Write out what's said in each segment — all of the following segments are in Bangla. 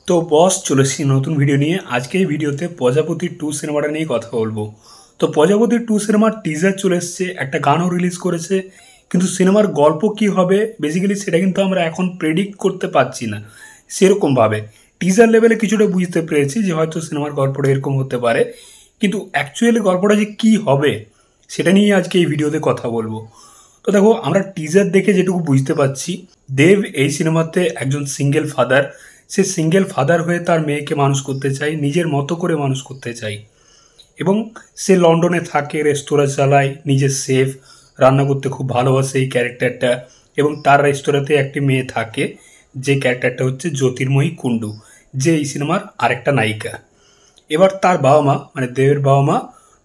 তো বস চলে এসেছি নতুন ভিডিও নিয়ে। আজকে এই ভিডিওতে প্রজাপতি 2 সিনেমাটা নিয়ে কথা বলবো। তো প্রজাপতি 2 সিনেমার টিজার চলে এসছে, একটা গানও রিলিজ করেছে, কিন্তু সিনেমার গল্প কি হবে বেসিক্যালি সেটা কিন্তু আমরা এখন প্রেডিক্ট করতে পারছি না সেরকমভাবে। টিজার লেভেলে কিছুটা বুঝতে পেরেছি যে হয়তো সিনেমার গল্পটা এরকম হতে পারে, কিন্তু অ্যাকচুয়ালি গল্পটা যে কী হবে সেটা নিয়ে আজকে এই ভিডিওতে কথা বলবো। তো দেখো, আমরা টিজার দেখে যেটুকু বুঝতে পারছি, দেব এই সিনেমাতে একজন সিঙ্গেল ফাদার। সে সিঙ্গেল ফাদার হয়ে তার মেয়েকে মানুষ করতে চায়, নিজের মতো করে মানুষ করতে চায়, এবং সে লন্ডনে থাকে, রেস্তোরাঁ চালায়, নিজের শেফ, রান্না করতে খুব ভালোবাসে এই ক্যারেক্টারটা। এবং তার রেস্তোরাঁতে একটি মেয়ে থাকে, যে ক্যারেক্টারটা হচ্ছে জ্যোতির্ময়ী কুণ্ডু, যে এই সিনেমার আরেকটা নায়িকা। এবার তার বাবা মা মানে দেবের বাবা মা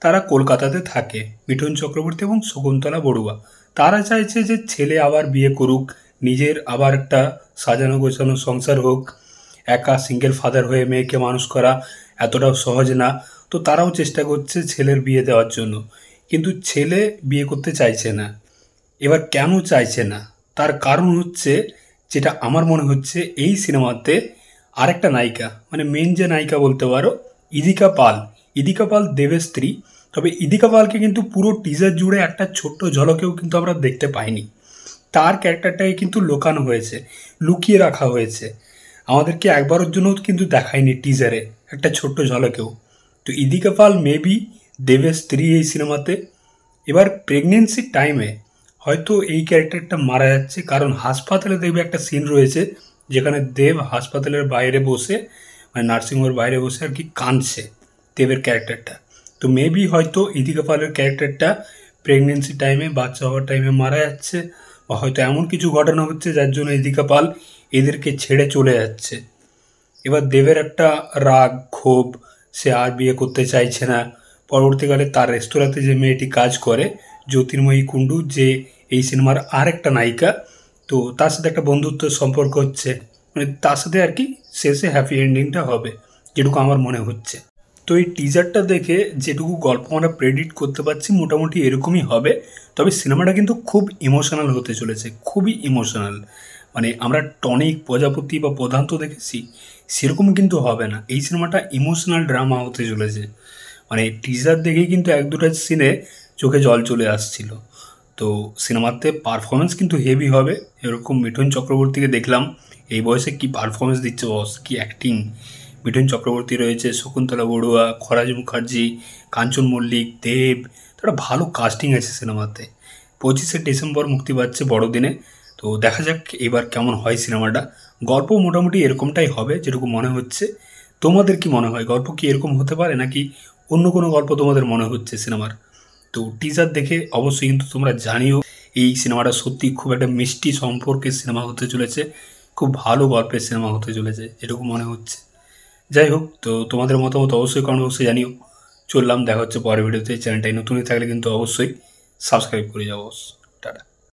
তারা কলকাতাতে থাকে, মিঠুন চক্রবর্তী এবং শকুন্তলা বড়ুয়া। তারা চাইছে যে ছেলে আবার বিয়ে করুক, নিজের আবার একটা সাজানো গোছানো সংসার হোক। একা সিঙ্গেল ফাদার হয়ে মেয়েকে মানুষ করা এতটাও সহজ না। তো তারাও চেষ্টা করছে ছেলের বিয়ে দেওয়ার জন্য, কিন্তু ছেলে বিয়ে করতে চাইছে না। এবার কেন চাইছে না, তার কারণ হচ্ছে, যেটা আমার মনে হচ্ছে, এই সিনেমাতে আরেকটা নায়িকা মানে মেন যে নায়িকা বলতে পারো, ইদিকা পাল। ইদিকা পাল দেবের স্ত্রী। তবে ইদিকা পালকে কিন্তু পুরো টিজার জুড়ে একটা ছোট্ট ঝলকেও কিন্তু আমরা দেখতে পাইনি। তার ক্যারেক্টারটাকে কিন্তু লুকানো হয়েছে, লুকিয়ে রাখা হয়েছে, আমাদেরকে একবারের জন্য কিন্তু দেখায়নি টিজারে একটা ছোট্ট ঝলকেও। তো ইদিকা পাল মেবি দেবের স্ত্রী এই সিনেমাতে। এবার প্রেগনেন্সির টাইমে হয়তো এই ক্যারেক্টারটা মারা যাচ্ছে, কারণ হাসপাতালে দেখবে একটা সিন রয়েছে যেখানে দেব হাসপাতালের বাইরে বসে মানে নার্সিংহোমের বাইরে বসে আর কি কাঁদছে, দেবের ক্যারেক্টারটা। তো মেবি হয়তো ইদিকা পালের ক্যারেক্টারটা প্রেগনেন্সি টাইমে, বাচ্চা হওয়ার টাইমে মারা যাচ্ছে, বা হয়তো এমন কিছু ঘটনা হচ্ছে যার জন্য ইদিকা পাল এদেরকে ছেড়ে চলে যাচ্ছে। এবার দেবের একটা রাগ ক্ষোভ, সে আর বিয়ে করতে চাইছে না। পরবর্তীকালে তার রেস্তোরাঁতে যে মেয়েটি কাজ করে, জ্যোতির্ময়ী কুণ্ডু, যে এই সিনেমার আরেকটা নায়িকা, তো তার সাথে একটা বন্ধুত্বের সম্পর্ক হচ্ছে, মানে তার সাথে আর কি শেষে হ্যাপি এন্ডিংটা হবে, যেটুকু আমার মনে হচ্ছে। তো এই টিজারটা দেখে যেটুকু গল্প আমরা প্রেডিক্ট করতে পারছি মোটামুটি এরকমই হবে। তবে সিনেমাটা কিন্তু খুব ইমোশনাল হতে চলেছে, খুবই ইমোশনাল। মানে আমরা টনিক, প্রজাপতি বা প্রধান তো দেখেছি, সেরকম কিন্তু হবে না। এই সিনেমাটা ইমোশনাল ড্রামা হতে চলেছে। মানে টিজার দেখেই কিন্তু এক দুটো সিনে চোখে জল চলে আসছিল। তো সিনেমাতে পারফরমেন্স কিন্তু হেভি হবে। এরকম মিঠুন চক্রবর্তীকে দেখলাম, এই বয়সে কি পারফরমেন্স দিচ্ছে বস, কি অ্যাক্টিং! মিঠুন চক্রবর্তী রয়েছে, শকুন্তলা বড়ুয়া, খরাজ মুখার্জি, কাঞ্চন মল্লিক, দেব। একটা ভালো কাস্টিং আছে সিনেমাতে। 25শে ডিসেম্বর মুক্তি পাচ্ছে বড়দিনে। তো দেখা যাক এবার কেমন হয় সিনেমাটা। গল্প মোটামুটি এরকমটাই হবে যেটুকু মনে হচ্ছে। তোমাদের কি মনে হয়, গল্প কি এরকম হতে পারে, নাকি অন্য কোনো গল্প তোমাদের মনে হচ্ছে সিনেমার? তো টিজার দেখে অবশ্যই কিন্তু তোমরা জানিও এই সিনেমাটা সত্যি খুব একটা মিষ্টি সম্পর্কের সিনেমা হতে চলেছে, খুব ভালো গল্পের সিনেমা হতে চলেছে যেটুকু মনে হচ্ছে। যাই হোক, তো তোমাদের মতামত অবশ্যই কমেন্ট বক্সে জানিও। চললাম, দেখা হচ্ছে পরের ভিডিওতে। চ্যানেলটাই নতুনই থাকলে কিন্তু অবশ্যই সাবস্ক্রাইব করে যাবো। টাটা।